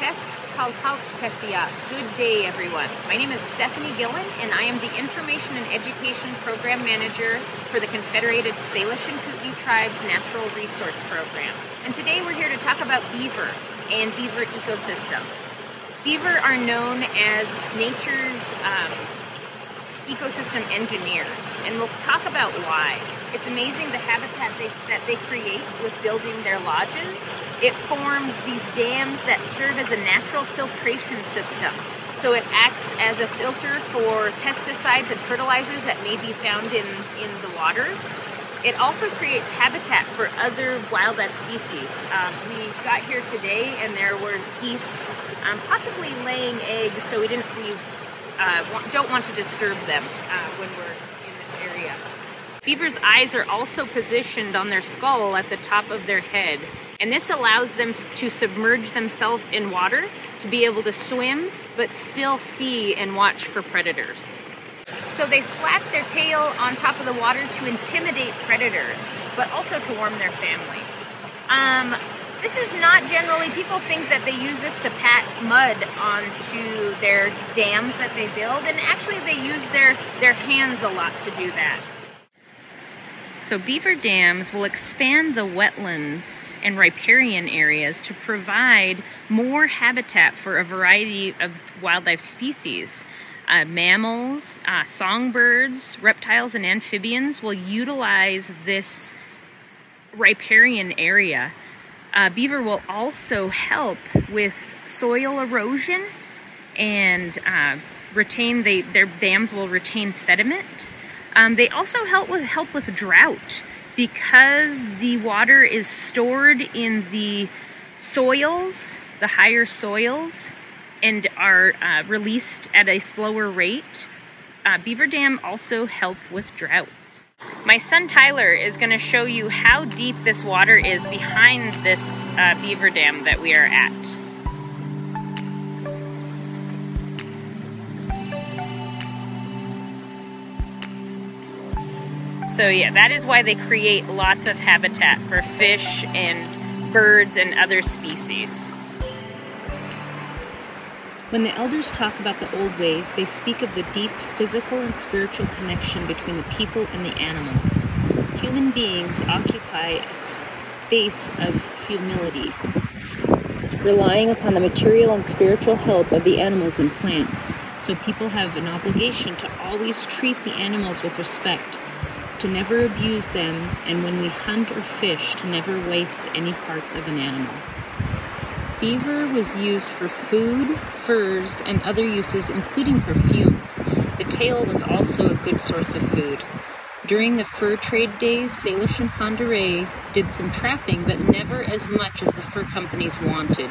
Good day, everyone. My name is Stephanie Gillen, and I am the Information and Education Program Manager for the Confederated Salish and Kootenai Tribes Natural Resource Program. And today we're here to talk about beaver and beaver ecosystem. Beaver are known as nature's ecosystem engineers, and we'll talk about why. It's amazing the habitat that they create with building their lodges. It forms these dams that serve as a natural filtration system. So it acts as a filter for pesticides and fertilizers that may be found in the waters. It also creates habitat for other wildlife species. We got here today and there were geese possibly laying eggs, so we don't want to disturb them when we're in this area. Beavers' eyes are also positioned on their skull at the top of their head, and this allows them to submerge themselves in water to be able to swim but still see and watch for predators. So they slap their tail on top of the water to intimidate predators, but also to warm their family. This is not generally, people think that they use this to pat mud onto their dams that they build, and actually they use their hands a lot to do that. So beaver dams will expand the wetlands and riparian areas to provide more habitat for a variety of wildlife species. Mammals, songbirds, reptiles, and amphibians will utilize this riparian area. Beaver will also help with soil erosion and their dams will retain sediment. They also help with drought because the water is stored in the soils, the higher soils, and are released at a slower rate. Beaver dam also help with droughts. My son Tyler is going to show you how deep this water is behind this beaver dam that we are at. So yeah, that is why they create lots of habitat for fish and birds and other species. When the elders talk about the old ways, they speak of the deep physical and spiritual connection between the people and the animals. Human beings occupy a space of humility, relying upon the material and spiritual help of the animals and plants. So people have an obligation to always treat the animals with respect, to never abuse them, and when we hunt or fish, to never waste any parts of an animal. Beaver was used for food, furs, and other uses, including perfumes. The tail was also a good source of food. During the fur trade days, Salish and Pend d'Oreille did some trapping, but never as much as the fur companies wanted.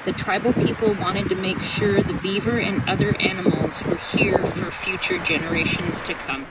The tribal people wanted to make sure the beaver and other animals were here for future generations to come.